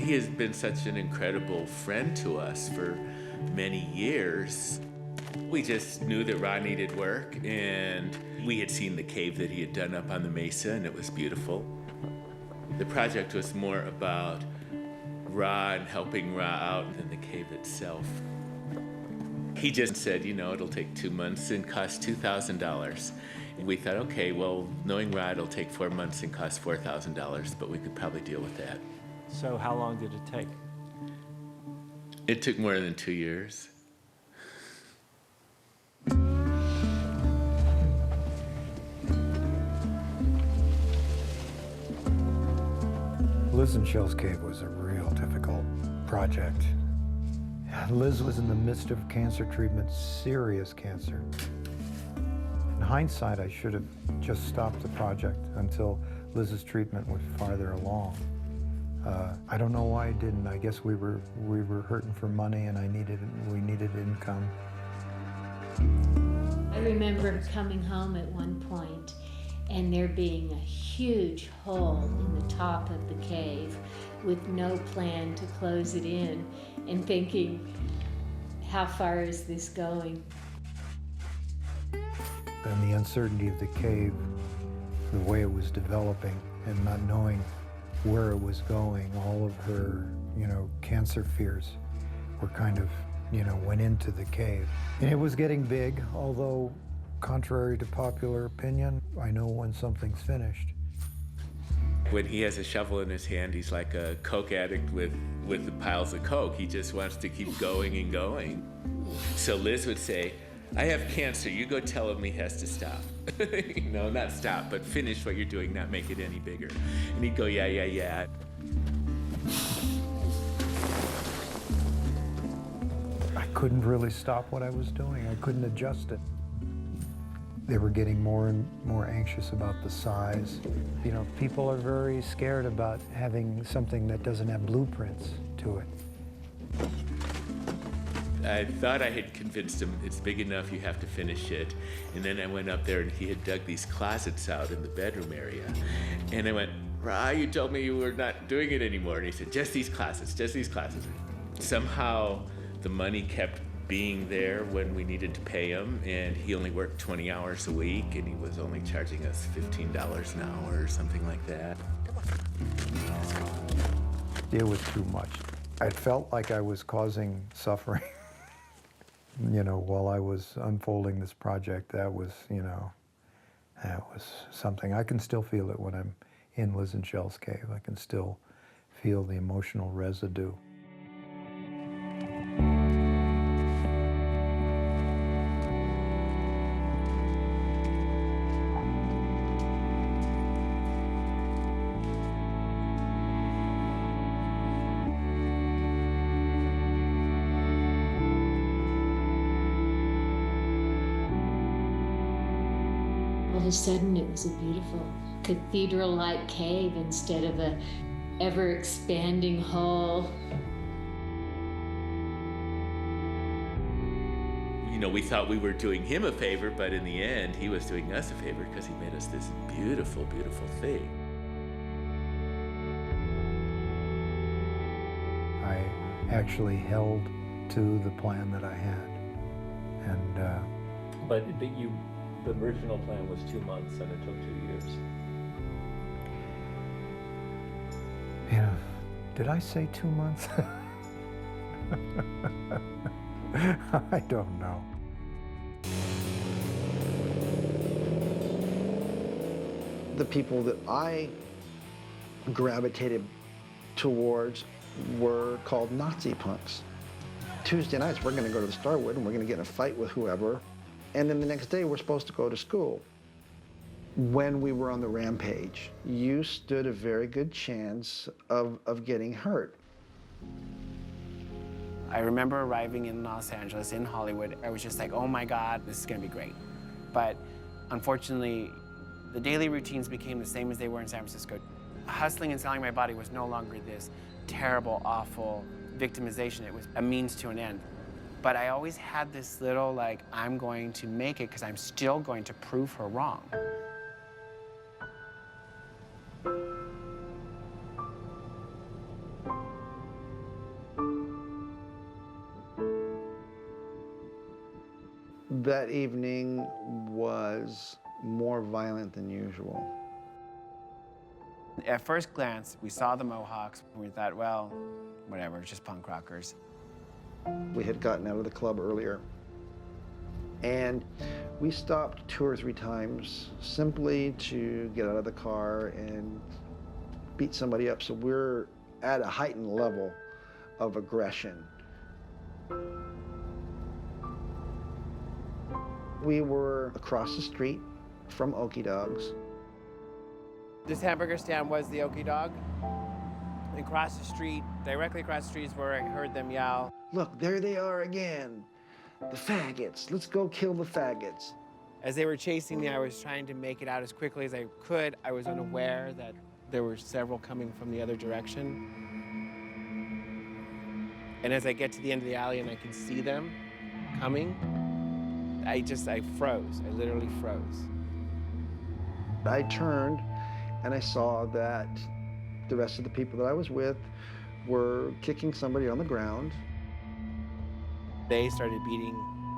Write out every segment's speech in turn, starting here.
He has been such an incredible friend to us for many years. We just knew that Ra needed work, and we had seen the cave that he had done up on the mesa, and it was beautiful. The project was more about Ra and helping Ra out than the cave itself. He just said, you know, it'll take 2 months and cost $2,000. And we thought, okay, well, knowing Ra, it'll take 4 months and cost $4,000, but we could probably deal with that. So how long did it take? It took more than 2 years. Liz and Shell's cave was a real difficult project. Liz was in the midst of cancer treatment, serious cancer. In hindsight, I should have just stopped the project until Liz's treatment was farther along. I don't know why I didn't. I guess we were hurting for money, and we needed income. I remember coming home at one point and there being a huge hole in the top of the cave with no plan to close it in, and thinking, how far is this going? And the uncertainty of the cave, the way it was developing, and not knowing where it was going, all of her, cancer fears were kind of, went into the cave. And it was getting big, although contrary to popular opinion, I know when something's finished. When he has a shovel in his hand, he's like a Coke addict with the piles of Coke. He just wants to keep going and going. So Liz would say, I have cancer, you go tell him he has to stop. Not stop, but finish what you're doing, not make it any bigger. And he'd go, yeah. I couldn't really stop what I was doing. I couldn't adjust it. They were getting more and more anxious about the size. People are very scared about having something that doesn't have blueprints to it. I thought I had convinced him it's big enough, you have to finish it. And then I went up there and he had dug these closets out in the bedroom area. And I went, Ra, you told me you were not doing it anymore. And he said, just these closets. Somehow the money kept being there when we needed to pay him, and he only worked 20 hours a week, and he was only charging us $15 an hour or something like that. It was too much. I felt like I was causing suffering. While I was unfolding this project, that was something. I can still feel it when I'm in Liz and Shell's cave. I can still feel the emotional residue. All of a sudden, it was a beautiful cathedral-like cave instead of a ever-expanding hole. We thought we were doing him a favor, but in the end, he was doing us a favor because he made us this beautiful, beautiful thing. I actually held to the plan that I had, and But the original plan was 2 months and it took 2 years. Did I say 2 months? I don't know. The people that I gravitated towards were called Nazi punks. Tuesday nights, we're gonna go to the Starwood and we're gonna get in a fight with whoever. And then the next day, we're supposed to go to school. When we were on the rampage, you stood a very good chance of getting hurt. I remember arriving in Los Angeles, in Hollywood. I was just like, oh my God, this is gonna be great. But unfortunately, the daily routines became the same as they were in San Francisco. Hustling and selling my body was no longer this terrible, awful victimization. It was a means to an end. But I always had this little, I'm going to make it because I'm still going to prove her wrong. That evening was more violent than usual. At first glance, we saw the Mohawks, and we thought, well, whatever, it's just punk rockers. We had gotten out of the club earlier, and we stopped 2 or 3 times simply to get out of the car and beat somebody up. So we're at a heightened level of aggression. We were across the street from Okie Dogs. This hamburger stand was the Okie Dog. And across the street, directly across the street is where I heard them yell. Look, there they are again. The faggots. Let's go kill the faggots. As they were chasing me, I was trying to make it out as quickly as I could. I was unaware that there were several coming from the other direction. And as I get to the end of the alley and I can see them coming, I froze. I literally froze. I turned and I saw that the rest of the people that I was with were kicking somebody on the ground. They started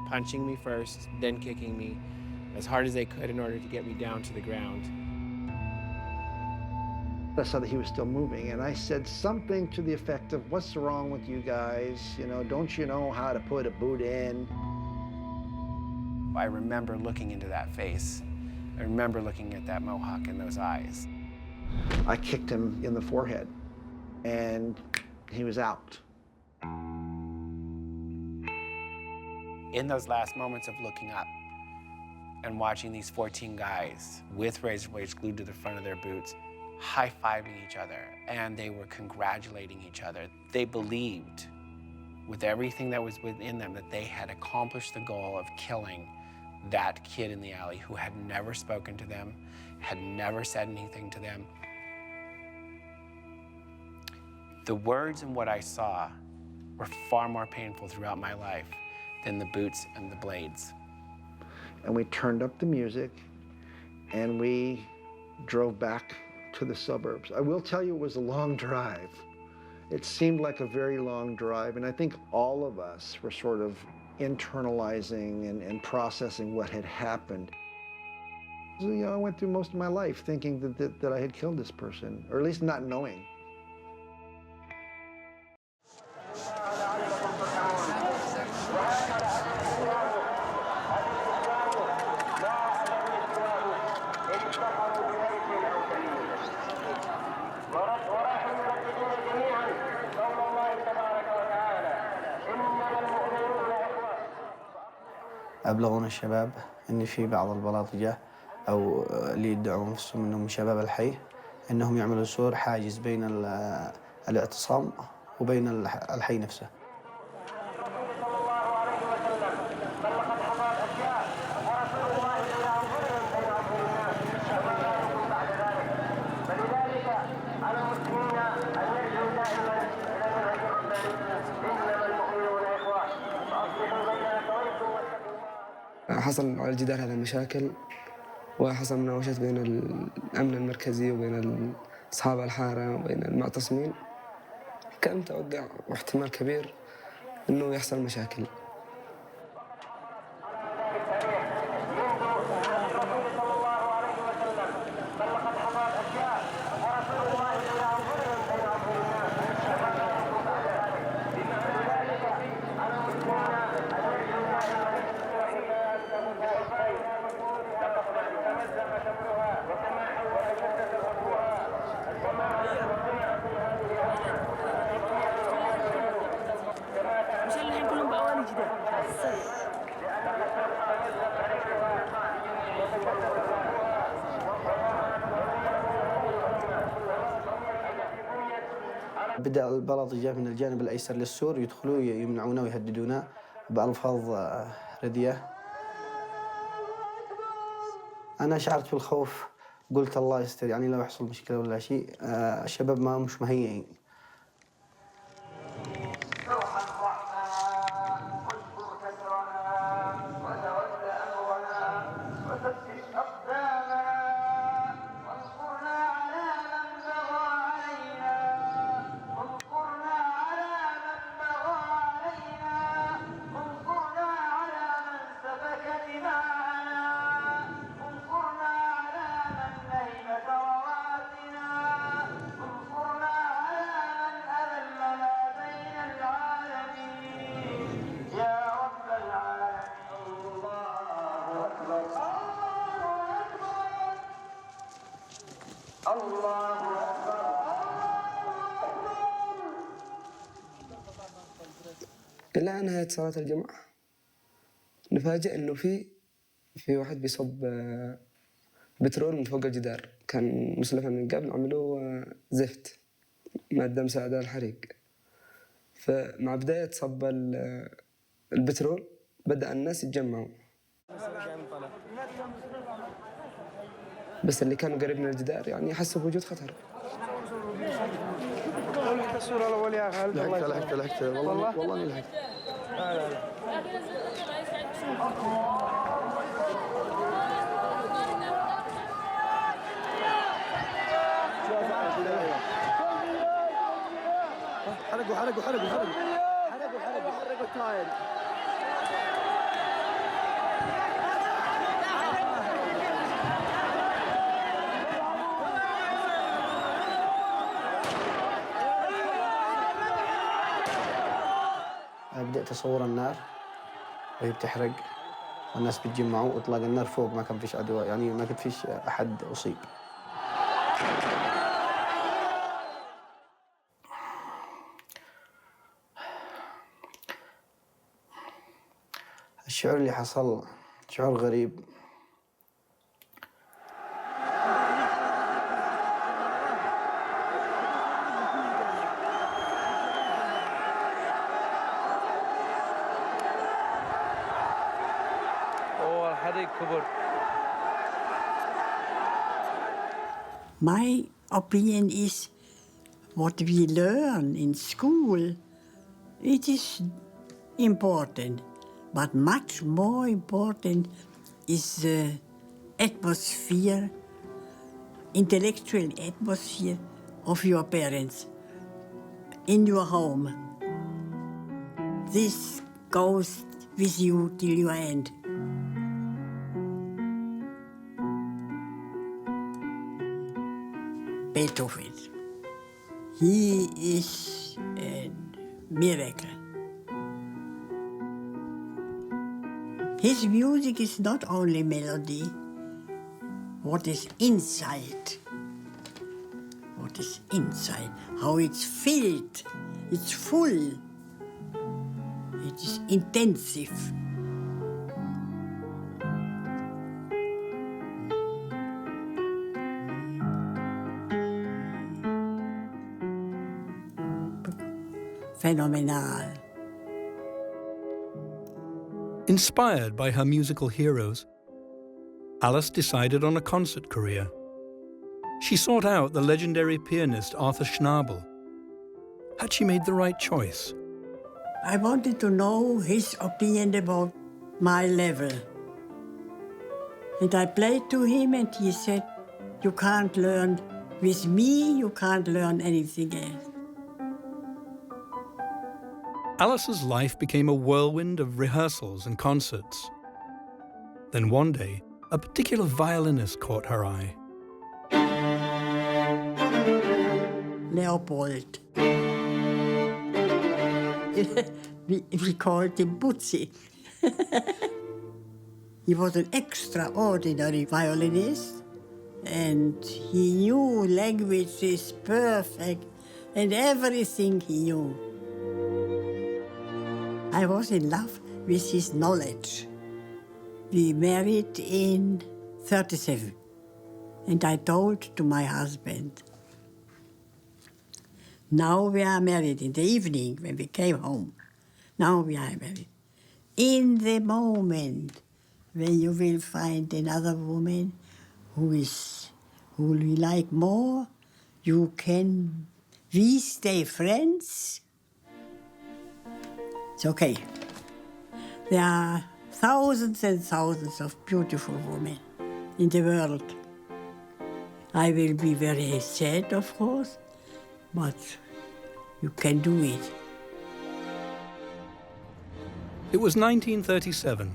punching me first, then kicking me as hard as they could in order to get me down to the ground. I saw that he was still moving, and I said something to the effect of, "What's wrong with you guys? You know, don't you know how to put a boot in?" I remember looking into that face. I remember looking at that Mohawk in those eyes. I kicked him in the forehead, and he was out. In those last moments of looking up and watching these 14 guys with razor blades glued to the front of their boots, high-fiving each other, and they were congratulating each other. They believed with everything that was within them that they had accomplished the goal of killing that kid in the alley who had never spoken to them, had never said anything to them. The words and what I saw were far more painful throughout my life than the boots and the blades. And we turned up the music, and we drove back to the suburbs. I will tell you, it was a long drive. It seemed like a very long drive, and I think all of us were sort of internalizing and processing what had happened. So, you know, I went through most of my life thinking that I had killed this person, or at least not knowing. أبلغون الشباب أن في بعض البلاطجة أو اللي يدعون نفسهم أنهم من شباب الحي أنهم يعملوا سور حاجز بين الاعتصام وبين الحي نفسه. حصل على الجدار هذا المشاكل، وحصل مناوشات بين الأمن المركزي وبين أصحاب الحارة وبين المعتصمين. كان متوقع واحتمال كبير إنه يحصل مشاكل. بدأ البلاطجة من الجانب الأيسر للسور يدخلوا يمنعونه ويهددونه بألفاظ رديئة. أنا شعرت بالخوف، قلت الله يستر، يعني لو يحصل مشكلة ولا شيء. الشباب مش مهيئين. إلى نهاية صلاة الجمعة نفاجئ إنه في واحد بيصب بترول من فوق الجدار، كان مسلفا من قبل عملوه زفت مادة مساعدة للحريق. فمع بداية صب البترول بدأ الناس يتجمعوا، بس اللي كانوا قريب من الجدار يعني حسوا بوجود خطر. لحقت الصورة الأولى يا خالد. لحقت والله اني لحقت. لا. حرقوا التاير. بدأت أصور النار وهي بتحرق والناس بيتجمعوا وإطلاق النار فوق، ما كان فيش عدوى، يعني ما كان فيش أحد أصيب. الشعور اللي حصل شعور غريب. My opinion is what we learn in school, it is important, but much more important is the atmosphere, intellectual atmosphere of your parents in your home. This goes with you till your end. Beethoven. He is a miracle. His music is not only melody, what is inside. What is inside, how it's filled, it's full, it is intensive. Phenomenal. Inspired by her musical heroes, Alice decided on a concert career. She sought out the legendary pianist Arthur Schnabel. Had she made the right choice? I wanted to know his opinion about my level. And I played to him and he said, you can't learn with me, you can't learn anything else. Alice's life became a whirlwind of rehearsals and concerts. Then one day, a particular violinist caught her eye. Leopold. we called him Butzi. He was an extraordinary violinist, and he knew languages perfect, and everything he knew. I was in love with his knowledge. We married in 1937, and I told to my husband, now we are married in the evening when we came home. Now we are married. In the moment when you will find another woman who you like more, we stay friends. It's okay. There are thousands and thousands of beautiful women in the world. I will be very sad, of course, but you can do it. It was 1937,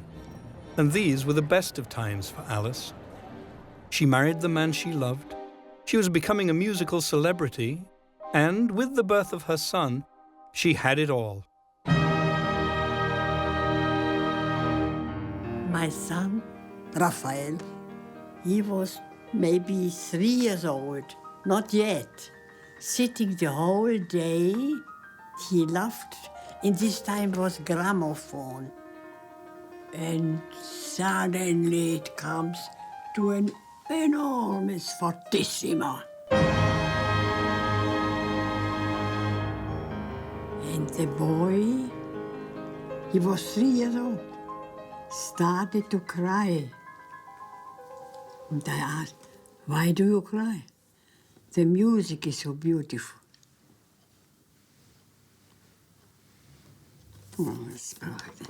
and these were the best of times for Alice. She married the man she loved, she was becoming a musical celebrity, and with the birth of her son, she had it all. My son, Raphael, he was maybe 3 years old Not yet. Sitting the whole day, he loved, in this time was gramophone. And suddenly it comes to an enormous fortissimo. And the boy, he was 3 years old, started to cry. And I asked, why do you cry? The music is so beautiful. Oh, it's perfect.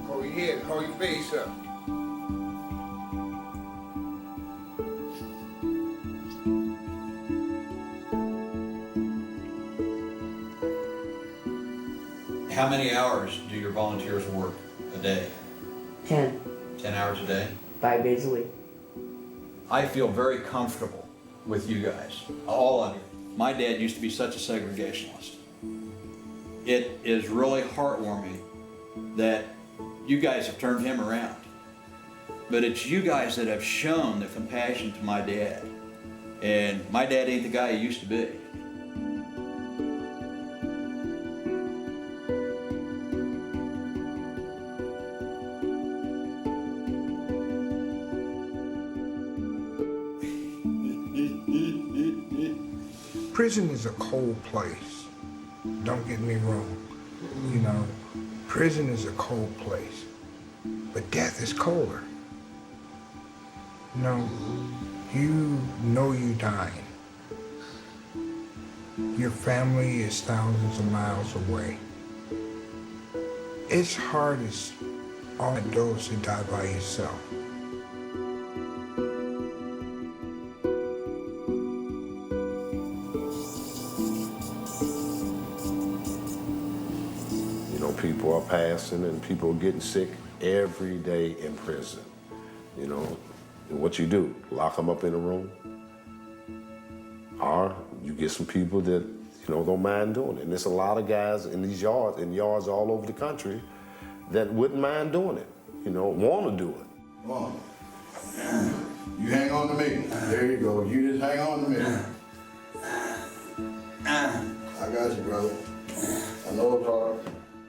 Hold your head, hold your face up. How many hours do your volunteers work a day? 10. 10 hours a day? 5 days a week. I feel very comfortable with you guys, all of you. My dad used to be such a segregationist. It is really heartwarming that you guys have turned him around. But it's you guys that have shown the compassion to my dad. And my dad ain't the guy he used to be. Prison is a cold place. Don't get me wrong. You know, prison is a cold place. But death is colder. You know you're dying. Your family is thousands of miles away. It's hard as all adults to die by yourself. People are passing and people are getting sick every day in prison. And what you do, lock them up in a room? Or you get some people that, don't mind doing it. And there's a lot of guys in these yards, yards all over the country that wouldn't mind doing it, want to do it. Come on. You hang on to me. There you go. You just hang on to me. I got you, brother. I know it's hard.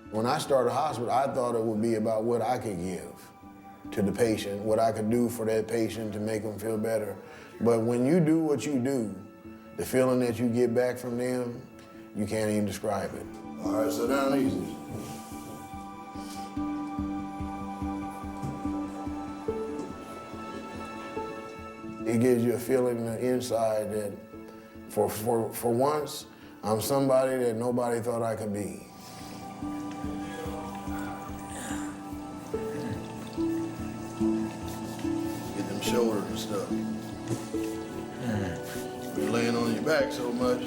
When I started hospice, I thought it would be about what I could give to the patient, what I could do for that patient to make them feel better. But when you do what you do, the feeling that you get back from them, you can't even describe it. All right, sit down easy. It gives you a feeling on the inside that for once, I'm somebody that nobody thought I could be. Shoulders and stuff. You're laying on your back so much.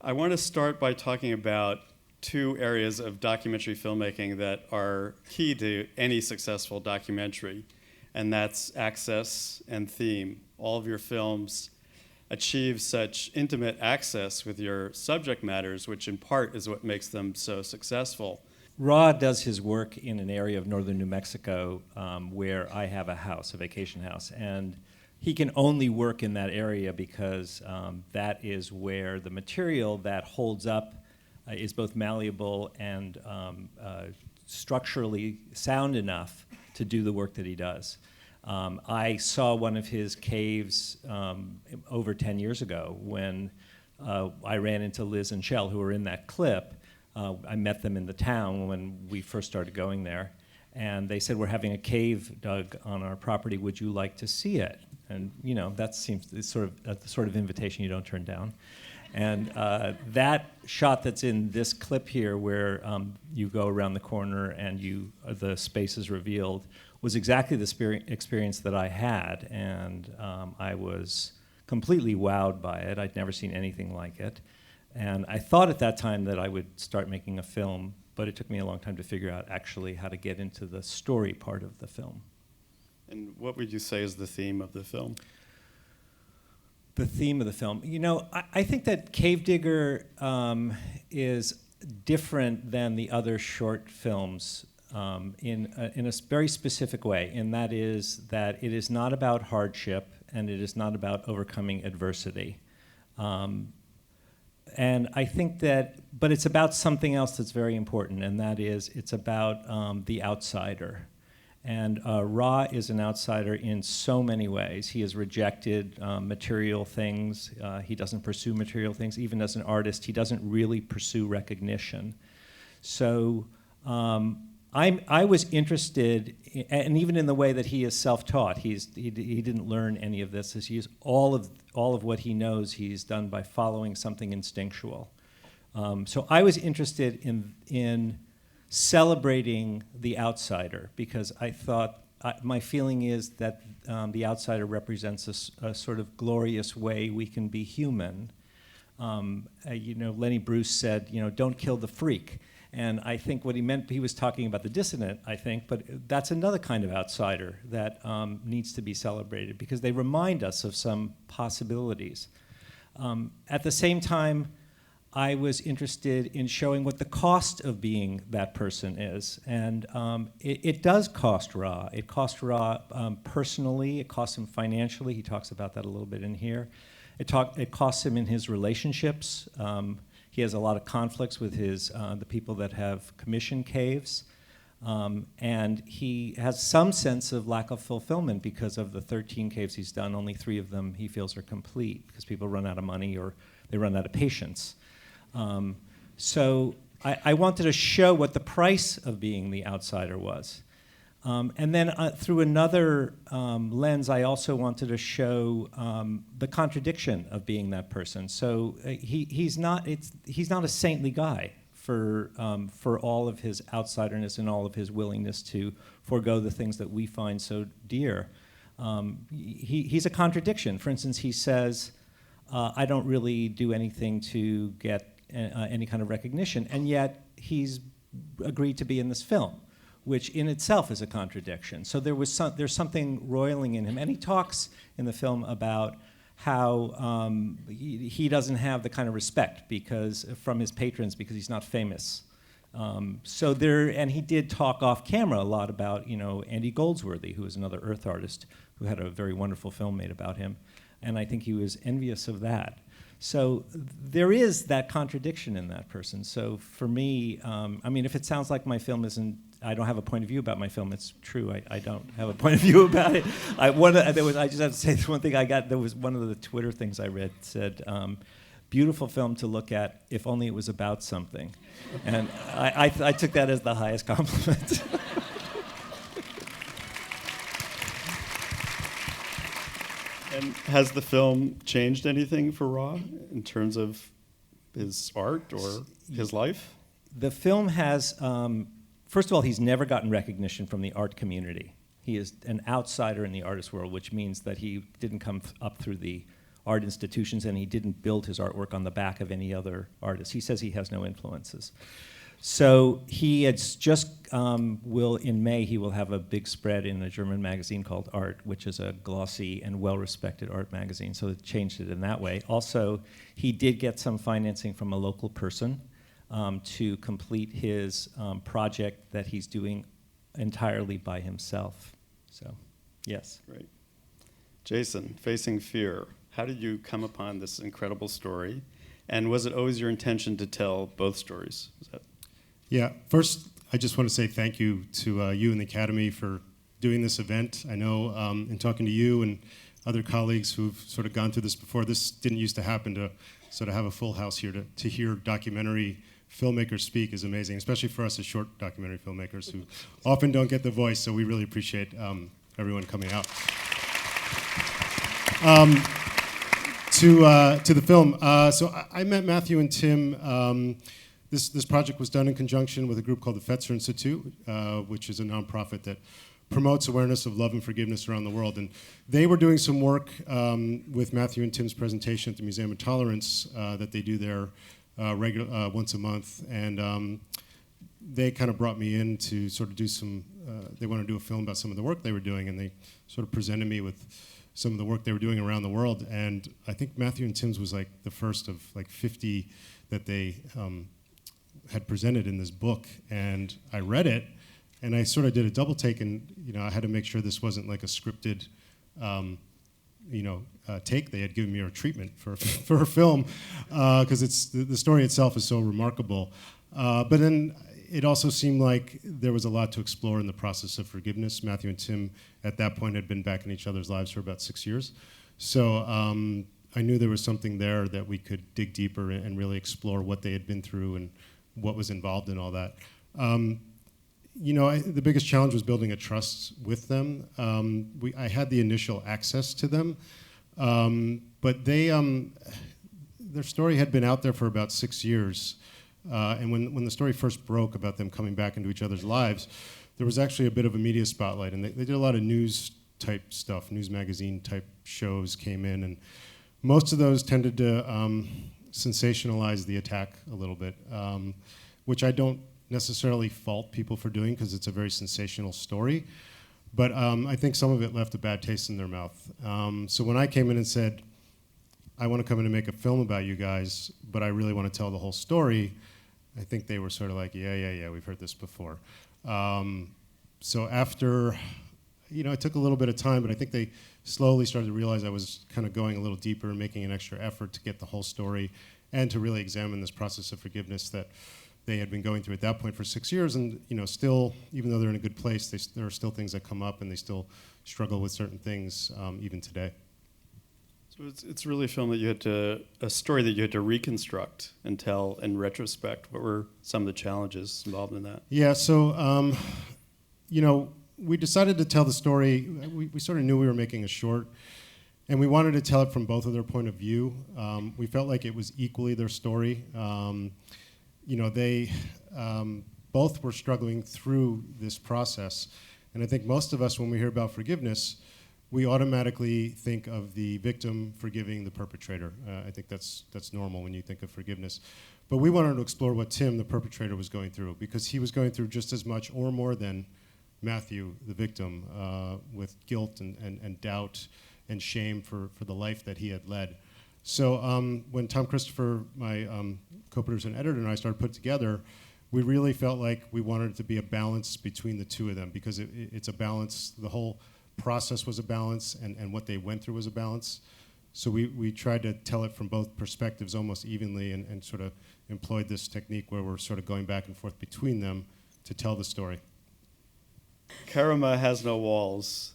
I want to start by talking about two areas of documentary filmmaking that are key to any successful documentary, and that's access and theme. All of your films achieve such intimate access with your subject matters, which in part is what makes them so successful. Ra does his work in an area of northern New Mexico where I have a house, a vacation house, and he can only work in that area because that is where the material that holds up is both malleable and structurally sound enough to do the work that he does. I saw one of his caves over 10 years ago when I ran into Liz and Shell, who were in that clip. I met them in the town when we first started going there. And they said, we're having a cave dug on our property. Would you like to see it? And that seems the sort of invitation you don't turn down. And that shot that's in this clip here, where you go around the corner and the space is revealed, was exactly the experience that I had, and I was completely wowed by it. I'd never seen anything like it. And I thought at that time that I would start making a film, but it took me a long time to figure out actually how to get into the story part of the film. And what would you say is the theme of the film? The theme of the film. You know, I think that CaveDigger is different than the other short films in a very specific way, and that is that it is not about hardship and it is not about overcoming adversity. And I think that, but it's about something else that's very important, and that is it's about the outsider. And Ra is an outsider in so many ways. He has rejected material things. He doesn't pursue material things. Even as an artist, he doesn't really pursue recognition. So I was interested, and even in the way that he is self-taught, he didn't learn any of this. He's all of what he knows he's done by following something instinctual. So I was interested in celebrating the outsider, because I thought, my feeling is that the outsider represents a sort of glorious way we can be human. You know, Lenny Bruce said, you know, don't kill the freak. And I think what he meant, he was talking about the dissident, I think, but that's another kind of outsider that needs to be celebrated, because they remind us of some possibilities. At the same time, I was interested in showing what the cost of being that person is. And it does cost Ra. It cost Ra personally, it costs him financially. He talks about that a little bit in here. It costs him in his relationships. He has a lot of conflicts with the people that have commissioned caves. And he has some sense of lack of fulfillment because of the 13 caves he's done. Only 3 of them he feels are complete because people run out of money or they run out of patience. So I wanted to show what the price of being the outsider was. And then through another lens, I also wanted to show the contradiction of being that person. So he's not a saintly guy for all of his outsiderness and all of his willingness to forego the things that we find so dear. He's a contradiction. For instance, he says, I don't really do anything to get any kind of recognition, and yet he's agreed to be in this film, which in itself is a contradiction. So there's something roiling in him. And he talks in the film about how he doesn't have the kind of respect from his patrons because he's not famous. And he did talk off camera a lot about, you know, Andy Goldsworthy, who is another Earth artist who had a very wonderful film made about him. And I think he was envious of that. So there is that contradiction in that person. So for me, I mean, if it sounds like my film I don't have a point of view about my film, it's true. I don't have a point of view about it. I just have to say this one thing I got. There was one of the Twitter things I read said, beautiful film to look at if only it was about something. And I took that as the highest compliment. And has the film changed anything for Ra in terms of his art or his life? The film has, first of all, he's never gotten recognition from the art community. He is an outsider in the artist world, which means that he didn't come up through the art institutions and he didn't build his artwork on the back of any other artist. He says he has no influences. So he has just, in May, he will have a big spread in a German magazine called Art, which is a glossy and well-respected art magazine, so it changed it in that way. Also, he did get some financing from a local person to complete his project that he's doing entirely by himself. So, yes. Great. Jason, Facing Fear, how did you come upon this incredible story? And was it always your intention to tell both stories? Yeah, first, I just want to say thank you to you and the Academy for doing this event. I know in talking to you and other colleagues who've sort of gone through this before, this didn't used to happen. To sort of have a full house here to hear documentary filmmakers speak is amazing, especially for us as short documentary filmmakers who often don't get the voice, so we really appreciate everyone coming out. To the film, so I met Matthew and Tim. This project was done in conjunction with a group called the Fetzer Institute, which is a nonprofit that promotes awareness of love and forgiveness around the world. And they were doing some work with Matthew and Tim's presentation at the Museum of Tolerance that they do there once a month. And they kind of brought me in to sort of do some, they wanted to do a film about some of the work they were doing, and they sort of presented me with some of the work they were doing around the world. And I think Matthew and Tim's was like the first of like 50 that they had presented in this book. And I read it, and I sort of did a double take, and I had to make sure this wasn't like a scripted take. They had given me a treatment for a film, because the story itself is so remarkable. But then it also seemed like there was a lot to explore in the process of forgiveness. Matthew and Tim at that point had been back in each other's lives for about 6 years. So I knew there was something there that we could dig deeper and really explore what they had been through and what was involved in all that. The biggest challenge was building a trust with them. I had the initial access to them, but their story had been out there for about 6 years. And when the story first broke about them coming back into each other's lives, there was actually a bit of a media spotlight. And they did a lot of news-type stuff, news magazine-type shows came in. And most of those tended to sensationalize the attack a little bit, which I don't necessarily fault people for doing, because it's a very sensational story. But I think some of it left a bad taste in their mouth. So when I came in and said, I want to come in and make a film about you guys, but I really want to tell the whole story, I think they were sort of like, yeah, we've heard this before. So after, it took a little bit of time, but I think they slowly started to realize I was kind of going a little deeper and making an extra effort to get the whole story and to really examine this process of forgiveness that they had been going through at that point for 6 years. And still, even though they're in a good place, there are still things that come up, and they still struggle with certain things even today. So it's really a story that you had to reconstruct and tell in retrospect. What were some of the challenges involved in that? Yeah, so, we decided to tell the story. We sort of knew we were making a short, and we wanted to tell it from both of their point of view. We felt like it was equally their story. They both were struggling through this process. And I think most of us, when we hear about forgiveness, we automatically think of the victim forgiving the perpetrator. I think that's normal when you think of forgiveness. But we wanted to explore what Tim, the perpetrator, was going through, because he was going through just as much or more than Matthew, the victim, with guilt and doubt and shame for the life that he had led. So when Tom Christopher, my co-producer and editor, and I started put together, we really felt like we wanted it to be a balance between the two of them, because it's a balance. The whole process was a balance, and what they went through was a balance. So we tried to tell it from both perspectives almost evenly, and sort of employed this technique where we're sort of going back and forth between them to tell the story. Karama Has No Walls,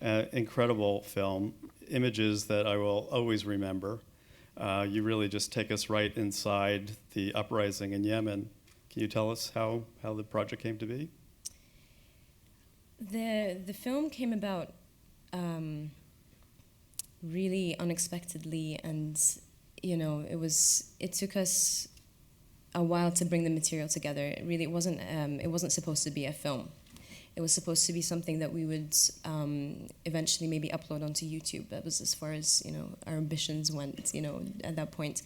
incredible film, images that I will always remember. You really just take us right inside the uprising in Yemen. Can you tell us how the project came to be? The film came about really unexpectedly, and it took us a while to bring the material together. It wasn't supposed to be a film. It was supposed to be something that we would eventually maybe upload onto YouTube. That was as far as our ambitions went. At that point.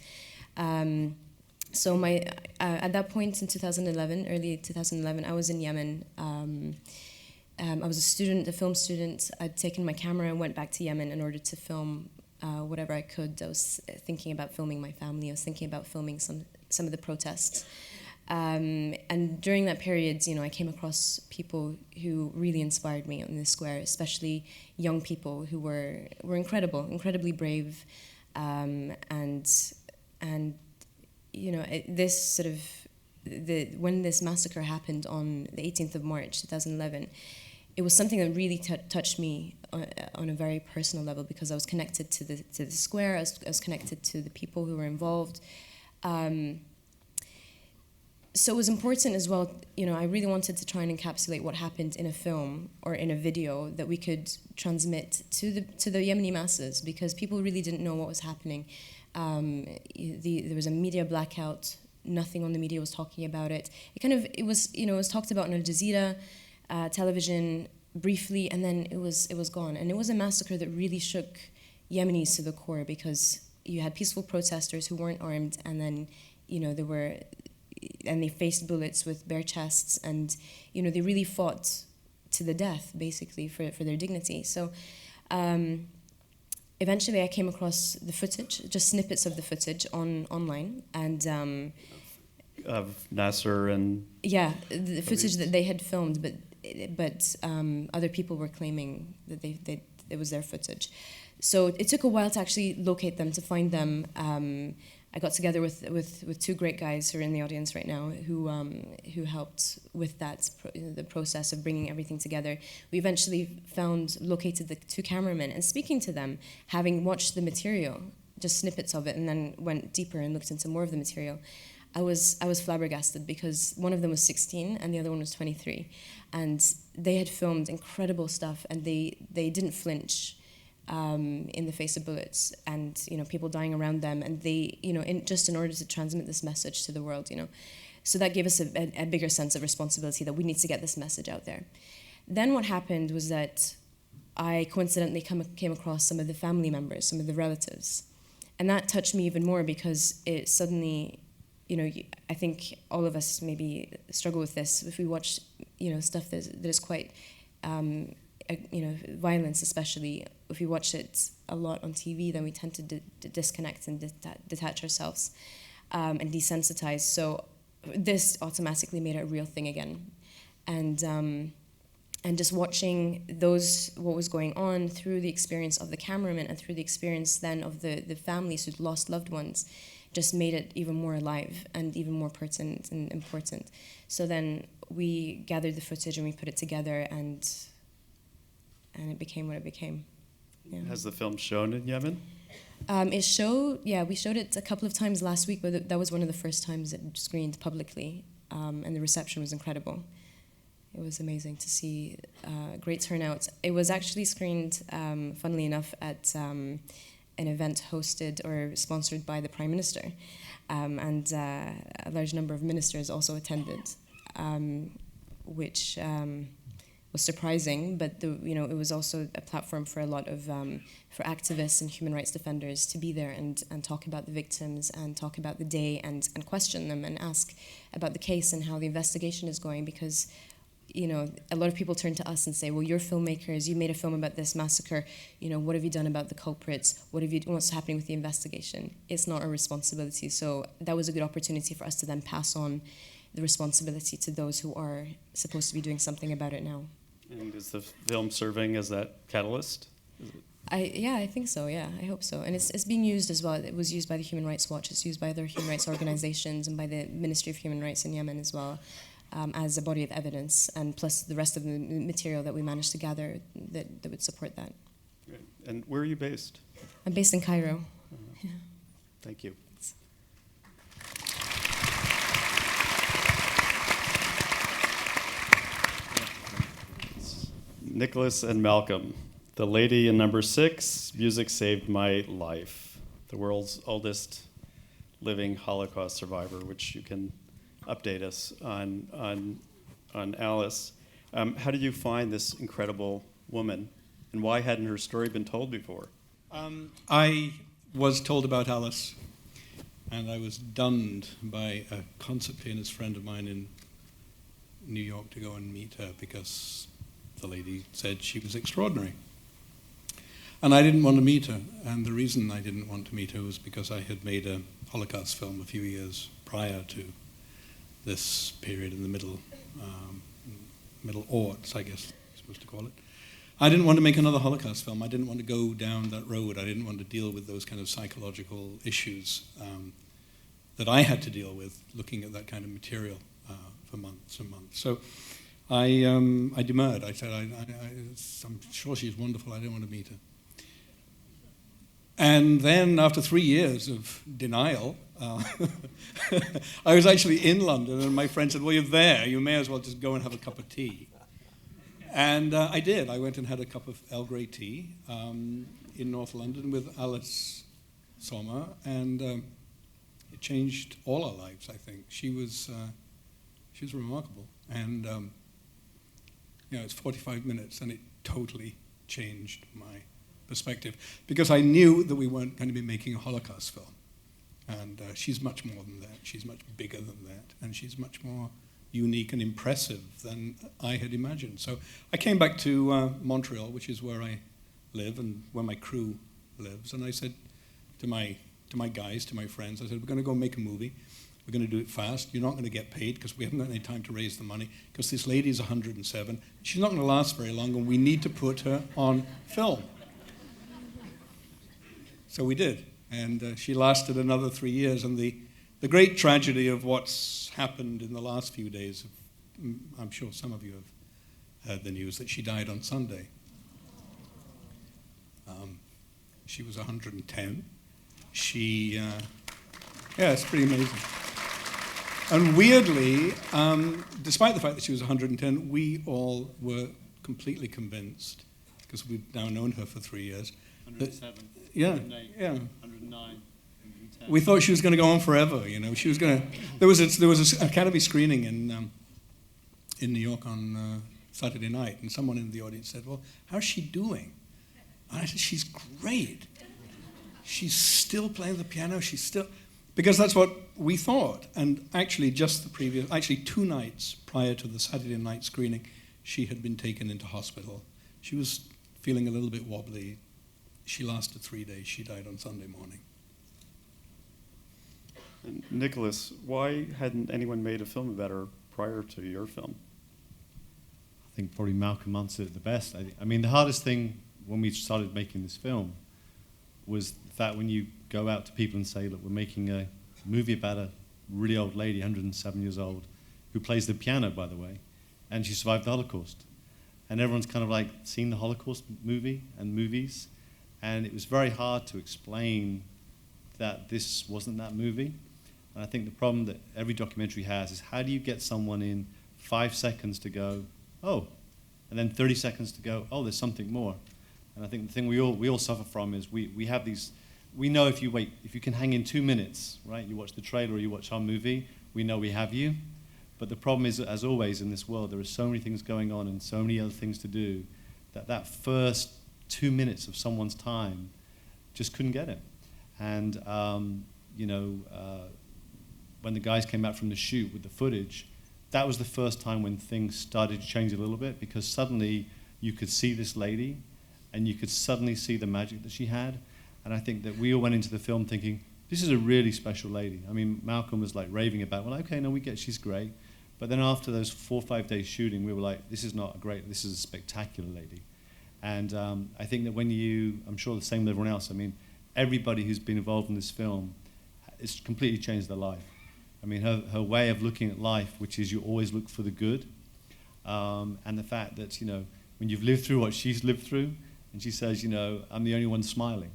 So at that point in 2011, early 2011, I was in Yemen. I was a film student. I'd taken my camera and went back to Yemen in order to film whatever I could. I was thinking about filming my family. I was thinking about filming some of the protests. And during that period, I came across people who really inspired me on the square, especially young people who were incredible, incredibly brave, this sort of when this massacre happened on the 18th of March 2011, it was something that really touched me on a very personal level, because I was connected to the square. I was connected to the people who were involved. So it was important as well, I really wanted to try and encapsulate what happened in a film or in a video that we could transmit to the Yemeni masses, because people really didn't know what was happening. There was a media blackout. Nothing on the media was talking about it. It was talked about on Al Jazeera television, briefly, and then it was gone. And it was a massacre that really shook Yemenis to the core, because you had peaceful protesters who weren't armed, and then, they faced bullets with bare chests, and, they really fought to the death, basically, for their dignity. So eventually I came across the footage, just snippets of the footage online, and of Nasser and... Yeah, the footage that they had filmed, but other people were claiming that it was their footage. So it took a while to actually locate them, to find them. I got together with two great guys who are in the audience right now, who helped with the process of bringing everything together. We eventually located the two cameramen, and speaking to them, having watched the material, just snippets of it, and then went deeper and looked into more of the material, I was flabbergasted, because one of them was 16 and the other one was 23, and they had filmed incredible stuff, and they didn't flinch in the face of bullets and people dying around them, and they in order to transmit this message to the world, so that gave us a bigger sense of responsibility, that we need to get this message out there. Then what happened was that I coincidentally came across some of the family members, some of the relatives, and that touched me even more, because it suddenly, I think all of us maybe struggle with this. If we watch, stuff that is quite, violence especially, if we watch it a lot on TV, then we tend to disconnect and detach ourselves and desensitize. So this automatically made it a real thing again. And just watching what was going on through the experience of the cameraman and through the experience then of the families who'd lost loved ones, just made it even more alive and even more pertinent and important. So then we gathered the footage and we put it together, and it became what it became. Yeah. Has the film shown in Yemen? We showed it a couple of times last week, but that was one of the first times it screened publicly, and the reception was incredible. It was amazing to see great turnout. It was actually screened, funnily enough, at an event hosted or sponsored by the Prime Minister, and a large number of ministers also attended, which was surprising, but it was also a platform for a lot of for activists and human rights defenders to be there and talk about the victims and talk about the day and question them and ask about the case and how the investigation is going, because a lot of people turn to us and say, well, you're filmmakers, you made a film about this massacre, what have you done about the culprits, what's happening with the investigation? It's not our responsibility. So that was a good opportunity for us to then pass on the responsibility to those who are supposed to be doing something about it now. And is the film serving as that catalyst? I think so, yeah, I hope so. And it's being used as well. It was used by the Human Rights Watch, it's used by other human rights organizations and by the Ministry of Human Rights in Yemen as well, as a body of evidence, and plus the rest of the material that we managed to gather that would support that. Great. And where are you based? I'm based in Cairo. Yeah. Thank you. Nicholas and Malcolm, the lady in number 6, Music Saved My Life, the world's oldest living Holocaust survivor, which you can update us on Alice. How did you find this incredible woman, and why hadn't her story been told before? I was told about Alice, and I was dunned by a concert pianist friend of mine in New York to go and meet her because the lady said she was extraordinary. And I didn't want to meet her, and the reason I didn't want to meet her was because I had made a Holocaust film a few years prior to this period in the Middle Aughts, I guess you're supposed to call it. I didn't want to make another Holocaust film. I didn't want to go down that road. I didn't want to deal with those kind of psychological issues that I had to deal with looking at that kind of material for months and months. So I demurred. I said, I'm sure she's wonderful. I don't want to meet her. And then after 3 years of denial, I was actually in London, and my friend said, well, you're there. You may as well just go and have a cup of tea. And I did. I went and had a cup of Earl Grey tea in North London with Alice Sommer, and it changed all our lives, I think. She was remarkable. And it's 45 minutes, and it totally changed my perspective, because I knew that we weren't going to be making a Holocaust film. And she's much more than that. She's much bigger than that. And she's much more unique and impressive than I had imagined. So I came back to Montreal, which is where I live and where my crew lives. And I said to my guys, to my friends, I said, we're going to go make a movie. We're going to do it fast. You're not going to get paid because we haven't got any time to raise the money, because this lady is 107. She's not going to last very long, and we need to put her on film. So we did, and she lasted another 3 years. And the great tragedy of what's happened in the last few days, I'm sure some of you have heard the news that she died on Sunday. She was 110. It's pretty amazing. And weirdly, despite the fact that she was 110, we all were completely convinced, because we've now known her for 3 years. 107. 108, yeah. 109. 110. We thought she was going to go on forever. She was going to. There was an Academy screening in New York on Saturday night, and someone in the audience said, "Well, how's she doing?" And I said, "She's great. She's still playing the piano. She's still." Because that's what we thought. And actually, 2 nights prior to the Saturday night screening, she had been taken into hospital. She was feeling a little bit wobbly. She lasted 3 days. She died on Sunday morning. And Nicholas, why hadn't anyone made a film about her prior to your film? I think probably Malcolm answered it the best. I mean, the hardest thing when we started making this film was the fact when you go out to people and say, look, we're making a movie about a really old lady, 107 years old, who plays the piano, by the way, and she survived the Holocaust. And everyone's kind of like seen the Holocaust movie and movies, and it was very hard to explain that this wasn't that movie. And I think the problem that every documentary has is, how do you get someone in 5 seconds to go, oh, and then 30 seconds to go, oh, there's something more. And I think the thing we all suffer from is we have these, we know if you can hang in 2 minutes, right? You watch the trailer or you watch our movie, we know we have you. But the problem is, as always in this world, there are so many things going on and so many other things to do that first 2 minutes of someone's time just couldn't get it. And when the guys came out from the shoot with the footage, that was the first time when things started to change a little bit, because suddenly you could see this lady and you could suddenly see the magic that she had. And I think that we all went into the film thinking, this is a really special lady. I mean, Malcolm was like raving about, well, okay, no, we get she's great. But then after those 4 or 5 days shooting, we were like, this is not a great, this is a spectacular lady. And I think that when I'm sure the same with everyone else, I mean, everybody who's been involved in this film, it's completely changed their life. I mean, her way of looking at life, which is you always look for the good, and the fact that, when you've lived through what she's lived through, and she says, I'm the only one smiling.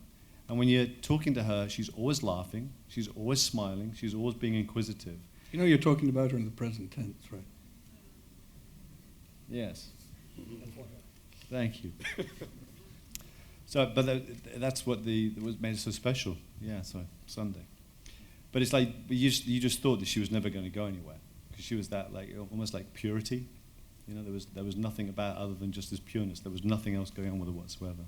And when you're talking to her, she's always laughing, she's always smiling, she's always being inquisitive. You're talking about her in the present tense, right? Yes. Thank you. So, but that's what was made it so special. Yeah, so Sunday. But it's like you just thought that she was never going to go anywhere, because she was that almost like purity. There was nothing about it other than just this pureness. There was nothing else going on with her whatsoever.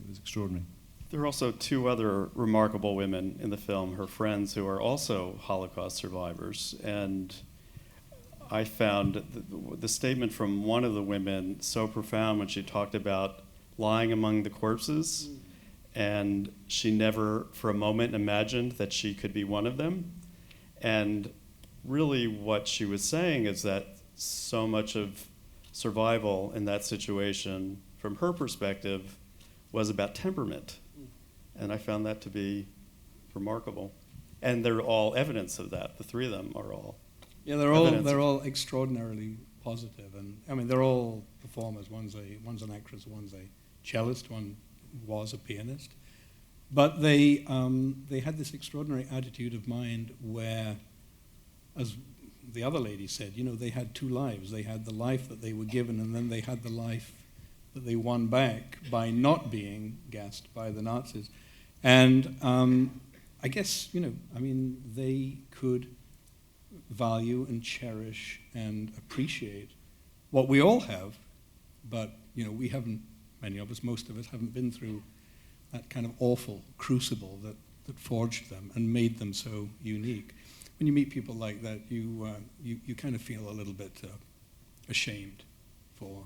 It was extraordinary. There are also 2 other remarkable women in the film, her friends, who are also Holocaust survivors. And I found the statement from one of the women so profound when she talked about lying among the corpses, and she never for a moment imagined that she could be one of them. And really what she was saying is that so much of survival in that situation, from her perspective, was about temperament. And I found that to be remarkable. And they're all evidence of that. The 3 of them are all. Yeah, they're all extraordinarily positive, and I mean they're all performers. One's an actress, one's a cellist, one was a pianist, but they had this extraordinary attitude of mind where, as the other lady said, they had 2 lives. They had the life that they were given, and then they had the life that they won back by not being gassed by the Nazis. And I guess they could value and cherish and appreciate what we all have but we haven't, many of us, most of us, haven't been through that kind of awful crucible that forged them and made them so unique. When you meet people like that, you kind of feel a little bit ashamed for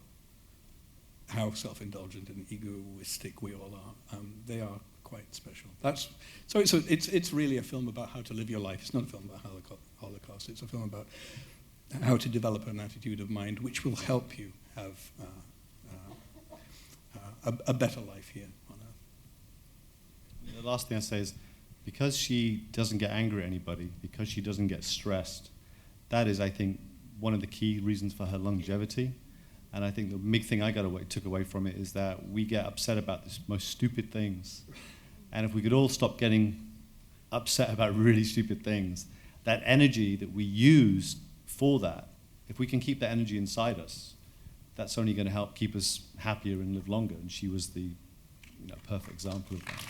how self-indulgent and egoistic we all are. They are quite special. It's really a film about how to live your life. It's not a film about Holocaust. It's a film about how to develop an attitude of mind which will help you have a better life here on Earth. The last thing I say is, because she doesn't get angry at anybody, because she doesn't get stressed, that is, I think, one of the key reasons for her longevity. And I think the big thing I took away from it is that we get upset about the most stupid things. And if we could all stop getting upset about really stupid things, that energy that we use for that, if we can keep that energy inside us, that's only going to help keep us happier and live longer. And she was the perfect example of that.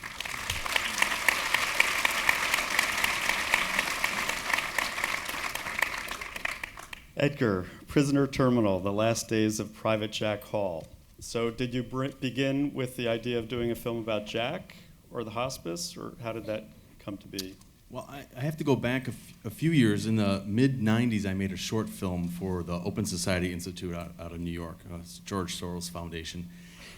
Edgar, Prisoner Terminal, The Last Days of Private Jack Hall. So did you begin with the idea of doing a film about Jack or the hospice, or how did that come to be? Well, I have to go back a few years. In the mid-'90s, I made a short film for the Open Society Institute out of New York, George Soros Foundation.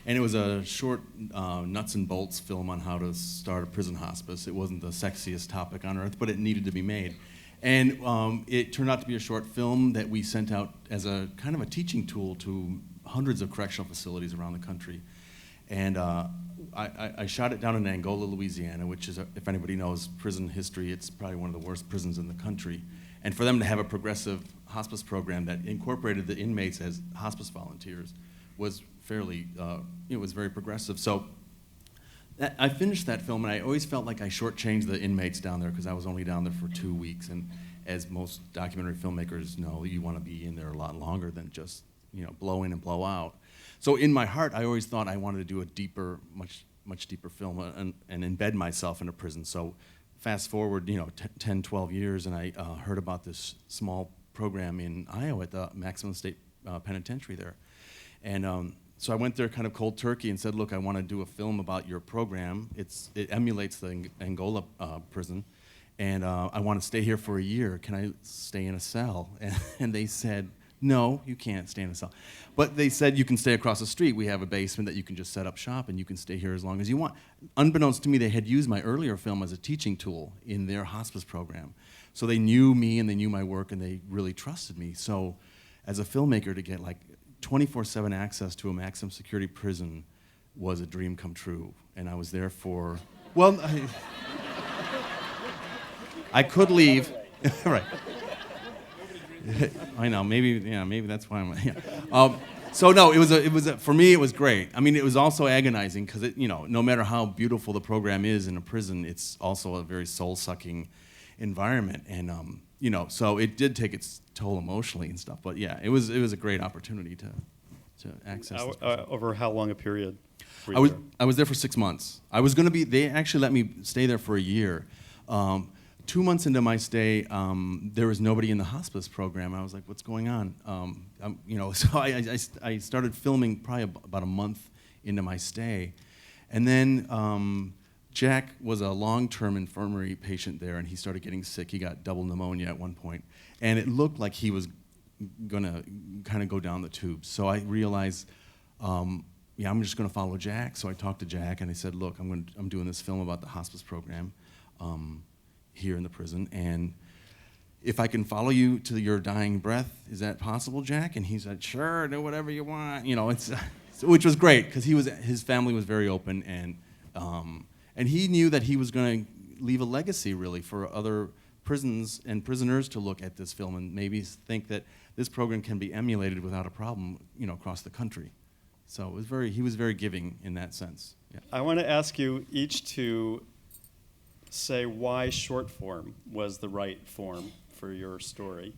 And it was a short nuts and bolts film on how to start a prison hospice. It wasn't the sexiest topic on earth, but it needed to be made. And it turned out to be a short film that we sent out as a kind of a teaching tool to hundreds of correctional facilities around the country. And I shot it down in Angola, Louisiana, which is, if anybody knows prison history, it's probably one of the worst prisons in the country. And for them to have a progressive hospice program that incorporated the inmates as hospice volunteers was fairly, it was very progressive. So I finished that film, and I always felt like I shortchanged the inmates down there because I was only down there for 2 weeks. And as most documentary filmmakers know, you want to be in there a lot longer than just blow in and blow out. So in my heart, I always thought I wanted to do a deeper, much deeper film and embed myself in a prison. So fast forward, 10, 12 years, and I heard about this small program in Iowa at the Maximum State Penitentiary there. And so I went there kind of cold turkey and said, look, I want to do a film about your program. It emulates the Angola prison, and I want to stay here for a year. Can I stay in a cell? And they said, no, you can't stay in a cell. But they said you can stay across the street. We have a basement that you can just set up shop, and you can stay here as long as you want. Unbeknownst to me, they had used my earlier film as a teaching tool in their hospice program. So they knew me, and they knew my work, and they really trusted me. So as a filmmaker, to get like 24/7 access to a maximum security prison was a dream come true. And I was there for, well, I could leave. Right. I know, maybe that's why I'm, yeah. So no, for me, it was great. I mean, it was also agonizing because no matter how beautiful the program is in a prison, it's also a very soul-sucking environment. And, so it did take its toll emotionally and stuff. But yeah, it was a great opportunity to access this. Over how long a period? I was there for 6 months. I was going to be, they actually let me stay there for a year. 2 months into my stay, there was nobody in the hospice program. I was like, what's going on? So I started filming probably about a month into my stay. And then Jack was a long-term infirmary patient there, and he started getting sick. He got double pneumonia at one point. And it looked like he was going to kind of go down the tubes. So I realized, I'm just going to follow Jack. So I talked to Jack, and I said, look, I'm doing this film about the hospice program here in the prison, and if I can follow you to your dying breath, is that possible, Jack? And he said, sure, do whatever you want. Which was great, because his family was very open, and he knew that he was going to leave a legacy, really, for other prisons and prisoners to look at this film and maybe think that this program can be emulated without a problem, across the country. So he was very giving in that sense. Yeah. I want to ask you each to say why short form was the right form for your story,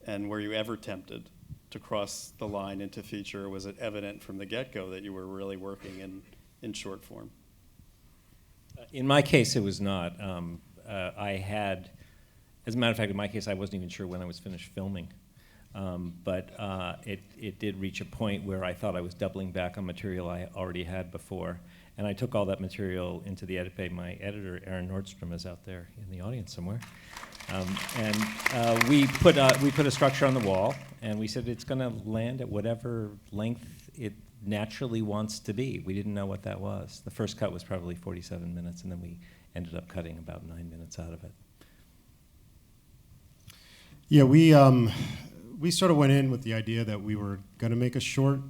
and were you ever tempted to cross the line into feature? Was it evident from the get-go that you were really working in short form? In my case, it was not. As a matter of fact, in my case, I wasn't even sure when I was finished filming. But it did reach a point where I thought I was doubling back on material I already had before. And I took all that material into the edit bay. My editor, Aaron Nordstrom, is out there in the audience somewhere. We put a structure on the wall, and we said it's going to land at whatever length it naturally wants to be. We didn't know what that was. The first cut was probably 47 minutes, and then we ended up cutting about 9 minutes out of it. Yeah, we sort of went in with the idea that we were going to make a short.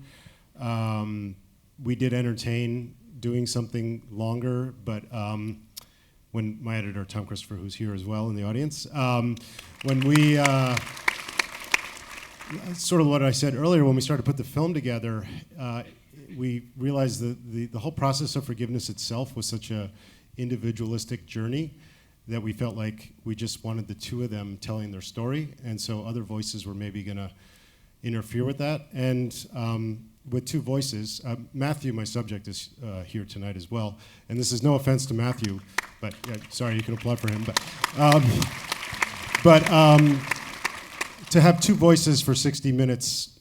We did entertain doing something longer, but when my editor, Tom Christopher, who's here as well in the audience, when we, sort of what I said earlier, when we started to put the film together, we realized that the whole process of forgiveness itself was such a individualistic journey that we felt like we just wanted the two of them telling their story, and so other voices were maybe going to interfere with that. And with two voices, Matthew, my subject, is here tonight as well, and this is no offense to Matthew, but sorry, you can applaud for him. But to have two voices for 60 minutes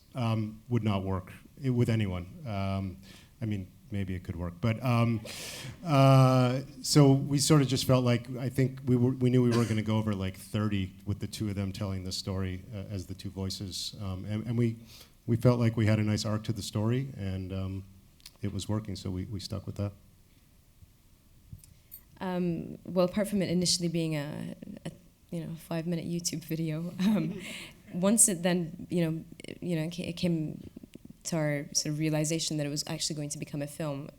would not work with anyone. I mean, maybe it could work, but so we sort of just felt like, I think we knew we were going to go over like 30 with the two of them telling the story as the two voices, and we felt like we had a nice arc to the story, and it was working, so we stuck with that. Well, apart from it initially being a 5-minute YouTube video, once it then it came to our sort of realization that it was actually going to become a film.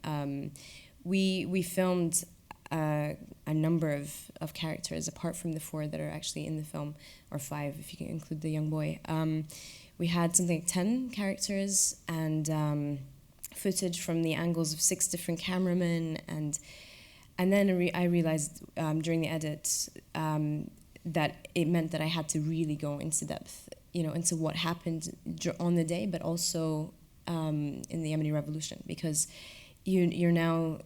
We filmed a number of characters apart from the 4 that are actually in the film, or 5 if you can include the young boy. We had something like 10 characters and footage from the angles of 6 different cameramen, and then I realized during the edit that it meant that I had to really go into depth, into what happened on the day, but also in the Yemeni revolution, because you're now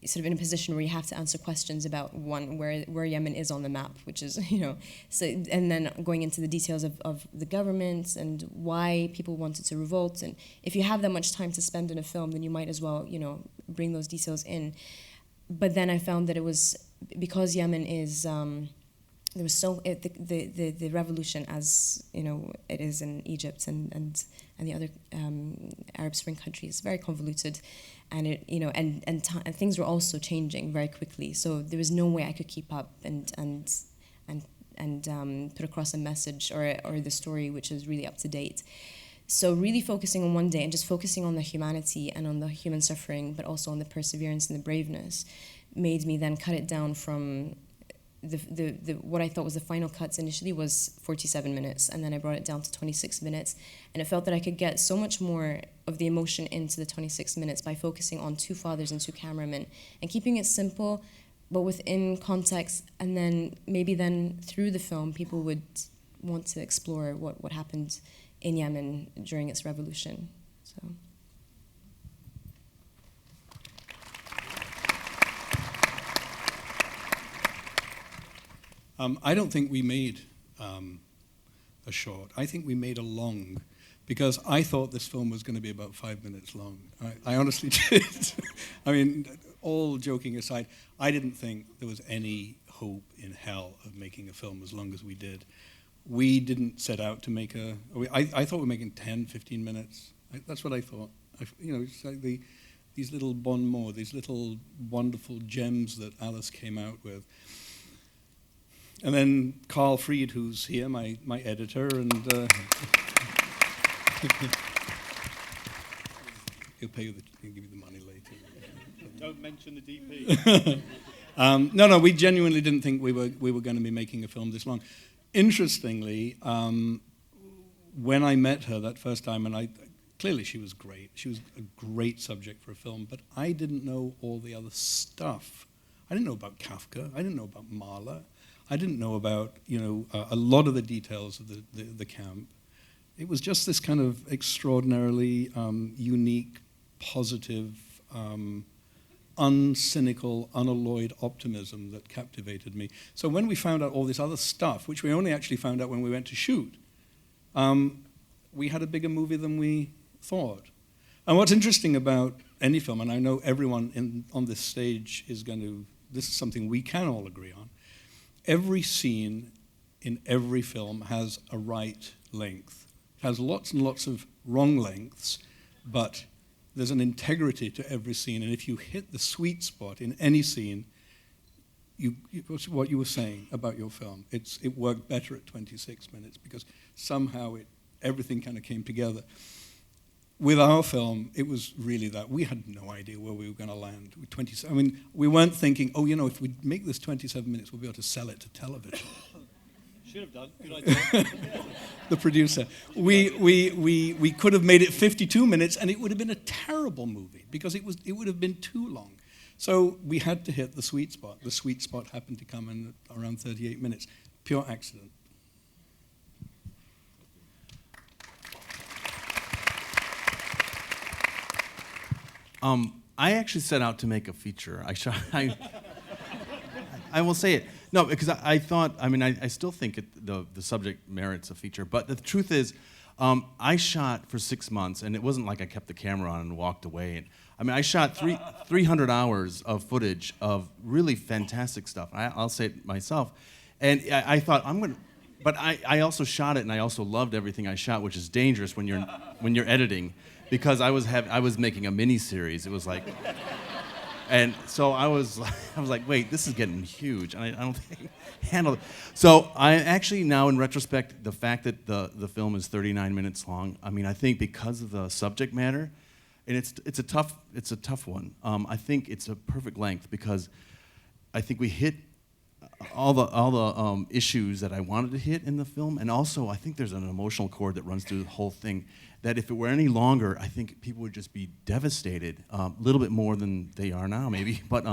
sort of in a position where you have to answer questions about, one, where Yemen is on the map, which is, so, and then going into the details of the government and why people wanted to revolt. And if you have that much time to spend in a film, then you might as well, bring those details in. But then I found that it was, because Yemen is, there was the revolution, as it is in Egypt and the other Arab Spring countries, very convoluted, and it and things were also changing very quickly. So there was no way I could keep up and put across a message or the story which is really up to date. So really focusing on one day and just focusing on the humanity and on the human suffering, but also on the perseverance and the braveness, made me then cut it down from the what I thought was the final cuts initially was 47 minutes, and then I brought it down to 26 minutes, and it felt that I could get so much more of the emotion into the 26 minutes by focusing on 2 fathers and 2 cameramen and keeping it simple but within context, and then maybe then through the film people would want to explore what happened in Yemen during its revolution. So I don't think we made a short. I think we made a long, because I thought this film was going to be about 5 minutes long. I honestly did. I mean, all joking aside, I didn't think there was any hope in hell of making a film as long as we did. We didn't set out to make I thought we were making 10, 15 minutes. That's what I thought. It's like these little bon mots, these little wonderful gems that Alice came out with. And then Carl Fried, who's here, my editor, and he'll give you the money later. Don't mention the DP. No, we genuinely didn't think we were going to be making a film this long. Interestingly, when I met her that first time, and clearly she was great. She was a great subject for a film, but I didn't know all the other stuff. I didn't know about Kafka. I didn't know about Mahler. I didn't know about, a lot of the details of the camp. It was just this kind of extraordinarily unique, positive, uncynical, unalloyed optimism that captivated me. So when we found out all this other stuff, which we only actually found out when we went to shoot, we had a bigger movie than we thought. And what's interesting about any film, and I know everyone on this stage is going to, this is something we can all agree on, every scene in every film has a right length. It has lots and lots of wrong lengths, but there's an integrity to every scene, and if you hit the sweet spot in any scene, what you were saying about your film, it worked better at 26 minutes because somehow everything kind of came together. With our film, it was really that. We had no idea where we were going to land. We weren't thinking, if we make this 27 minutes, we'll be able to sell it to television. Should have done. Good idea. The producer. We could have made it 52 minutes, and it would have been a terrible movie because it would have been too long. So we had to hit the sweet spot. The sweet spot happened to come in around 38 minutes. Pure accident. I actually set out to make a feature. I will say it. No, because I thought, I still think the subject merits a feature, but the truth is, I shot for 6 months, and it wasn't like I kept the camera on and walked away. I shot 300 hours of footage of really fantastic stuff. I'll say it myself. And I thought, but I also shot it, and I also loved everything I shot, which is dangerous when you're editing, because I was making a mini series. It was like, and so I was like, wait, this is getting huge, and I don't think I can handle it. So I actually now, in retrospect, the fact that the film is 39 minutes long, I think because of the subject matter, and it's a tough one. I think it's a perfect length because I think we hit all the issues that I wanted to hit in the film, and also I think there's an emotional chord that runs through the whole thing that if it were any longer, I think people would just be devastated, a little bit more than they are now, maybe. But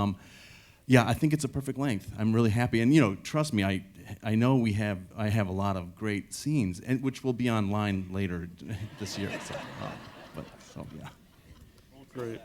yeah, I think it's a perfect length. I'm really happy, and trust me, I know I have a lot of great scenes, and which will be online later this year. So yeah. Great.